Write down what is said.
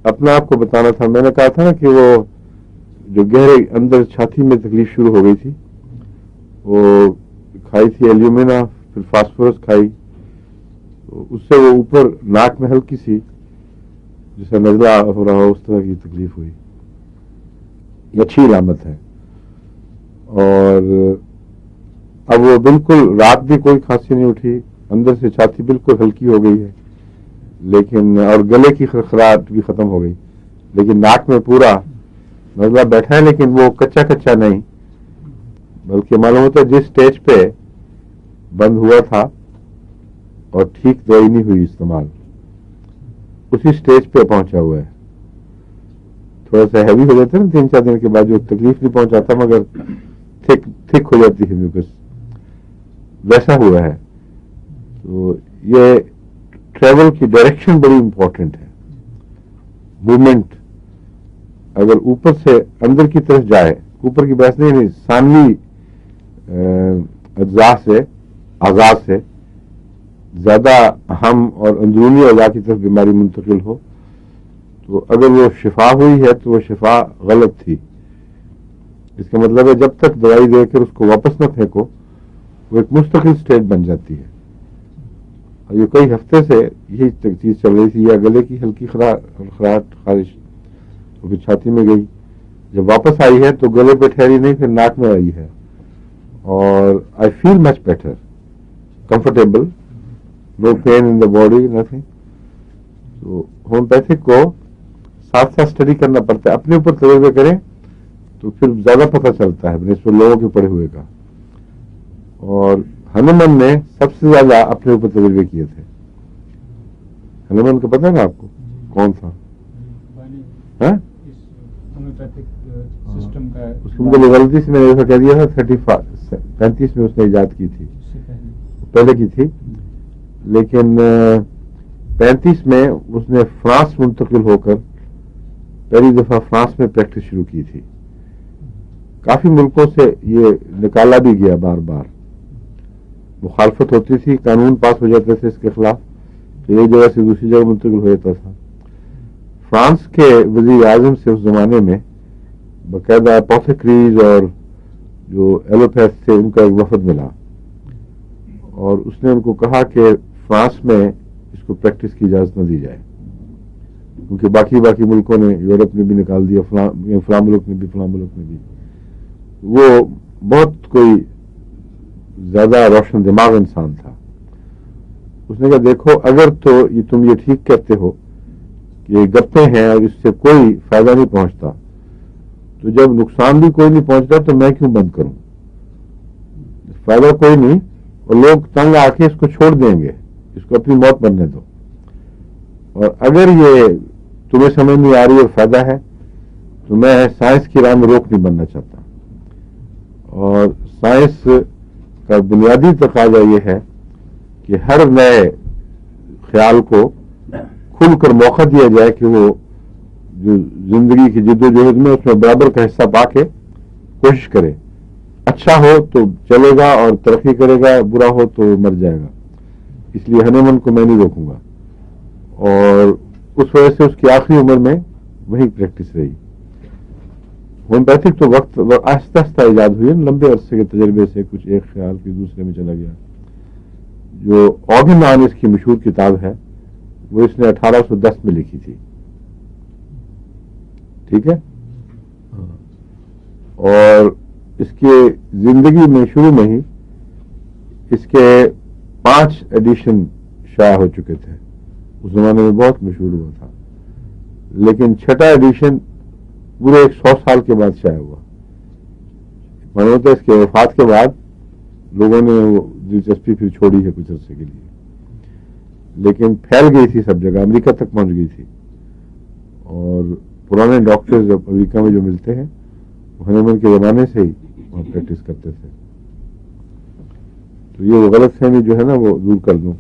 اپنا آپ کو بتانا تھا. میں نے کہا تھا نا کہ وہ جو گہرے اندر چھاتی میں تکلیف شروع ہو گئی تھی, وہ کھائی تھی ایلومینا, پھر فاسفورس کھائی, تو اس سے وہ اوپر ناک میں ہلکی سی جیسے نزلہ ہو رہا ہو اس طرح کی تکلیف ہوئی. یہ اچھی علامت ہے. اور اب وہ بالکل رات بھی کوئی کھانسی نہیں اٹھی, اندر سے چھاتی بالکل ہلکی ہو گئی ہے, لیکن اور گلے کی خرخراہٹ بھی ختم ہو گئی, لیکن ناک میں پورا نزلہ بیٹھا ہے, لیکن وہ کچا کچا نہیں, بلکہ معلوم ہوتا ہے جس سٹیج پہ بند ہوا تھا اور ٹھیک دوائی نہیں ہوئی استعمال, اسی سٹیج پہ پہنچا ہوا ہے. تھوڑا سا ہیوی ہو جاتا ہے نا 3-4 دن کے بعد, جو تکلیف نہیں پہنچاتا مگر تھک ہو جاتی ہے میوکس, ویسا ہوا ہے. تو یہ ٹریول کی ڈائریکشن بڑی امپورٹنٹ ہے. موومنٹ اگر اوپر سے اندر کی طرف جائے, اوپر کی بحث نہیں, ثانوی اعضاء سے زیادہ اہم اور اندرونی اعضاء کی طرف بیماری منتقل ہو, تو اگر وہ شفا ہوئی ہے تو وہ شفا غلط تھی. اس کا مطلب ہے جب تک دوائی دے کر اس کو واپس نہ پھینکو, وہ ایک مستقل سٹیٹ بن جاتی ہے. اور یہ کئی ہفتے سے یہی چیز چل رہی تھی, یا گلے کی ہلکی خراہٹ خارش, تو پھر چھاتی میں گئی, جب واپس آئی ہے تو گلے پہ ٹھہری نہیں, پھر ناک میں آئی ہے, اور I feel much better, comfortable, no pain in the body, nothing. تو ہومیوپیتھک کو ساتھ ساتھ اسٹڈی کرنا پڑتا ہے, اپنے اوپر تجربے کریں تو پھر زیادہ پتہ چلتا ہے بنسبت لوگوں کے پڑے ہوئے کا. اور ہنومن نے سب سے زیادہ اپنے اوپر تجربے کیے تھے. ہنومن کا پتہ ہے نا آپ کو کون تھا؟ اس کی مجھے غلطی سے میں نے ایسا کہہ دیا تھا, 35 میں اس نے ایجاد کی تھی, پہلے کی تھی, لیکن 35 میں اس نے فرانس منتقل ہو کر پہلی دفعہ فرانس میں پریکٹس شروع کی تھی. کافی ملکوں سے یہ نکالا بھی گیا, بار بار مخالفت ہوتی تھی, قانون پاس ہو جاتے تھے اس کے خلاف, تو ایک جگہ سے دوسری جگہ منتقل ہو جاتا تھا. فرانس کے وزیر اعظم سے اس زمانے میں باقاعدہ اپوتھیکریز اور جو ایلوپیتھ تھے ان کا ایک وفد ملا, اور اس نے ان کو کہا کہ فرانس میں اس کو پریکٹس کی اجازت نہ دی جائے, کیونکہ باقی ملکوں نے, یورپ نے بھی نکال دیا, فلاں ملک نے بھی, فلاں ملک نے بھی. وہ بہت کوئی زیادہ روشن دماغ انسان تھا. اس نے کہا دیکھو, اگر تو تم یہ ٹھیک کہتے ہو کہ یہ گپیں ہیں اور اس سے کوئی فائدہ نہیں پہنچتا, تو جب نقصان بھی کوئی نہیں پہنچتا تو میں کیوں بند کروں؟ فائدہ کوئی نہیں, اور لوگ تنگ آ کے اس کو چھوڑ دیں گے, اس کو اپنی موت بننے دو. اور اگر یہ تمہیں سمجھ نہیں آ رہی اور فائدہ ہے, تو میں سائنس کی راہ میں روک نہیں بننا چاہتا. اور سائنس کا بنیادی تقاضا یہ ہے کہ ہر نئے خیال کو کھل کر موقع دیا جائے کہ وہ جو زندگی کی جد و جہد میں اس میں برابر کا حصہ پا کے کوشش کرے. اچھا ہو تو چلے گا اور ترقی کرے گا, برا ہو تو مر جائے گا. اس لیے ہنومن کو میں نہیں روکوں گا, اور اس وجہ سے اس کی آخری عمر میں وہی پریکٹس رہی. ہومیوپیتھک تو وقت آہستہ آہستہ ایجاد ہوئی, لمبے عرصے کے تجربے سے کچھ ایک خیال کے دوسرے میں چلا گیا. جو آرگن آن اس کی مشہور کتاب ہے وہ اس نے 1810 میں لکھی تھی, ٹھیک ہے, اور اس کی زندگی میں شروع میں ہی اس کے 5 ایڈیشن شائع ہو چکے تھے. اس زمانے میں بہت مشہور ہوا تھا, لیکن 6واں ایڈیشن پورے 100 سال کے بعد شائع ہوا. معلوم ہوتا ہے اس کے وفات کے بعد لوگوں نے وہ دلچسپی پھر چھوڑی ہے کچھ عرصے کے لیے, لیکن پھیل گئی تھی سب جگہ, امریکہ تک پہنچ گئی تھی. اور پرانے ڈاکٹرز امریکہ میں جو ملتے ہیں وہ ہنومن کے زمانے سے ہی وہاں پریکٹس کرتے تھے. تو یہ غلط فہمی جو ہے نا وہ دور کر دوں.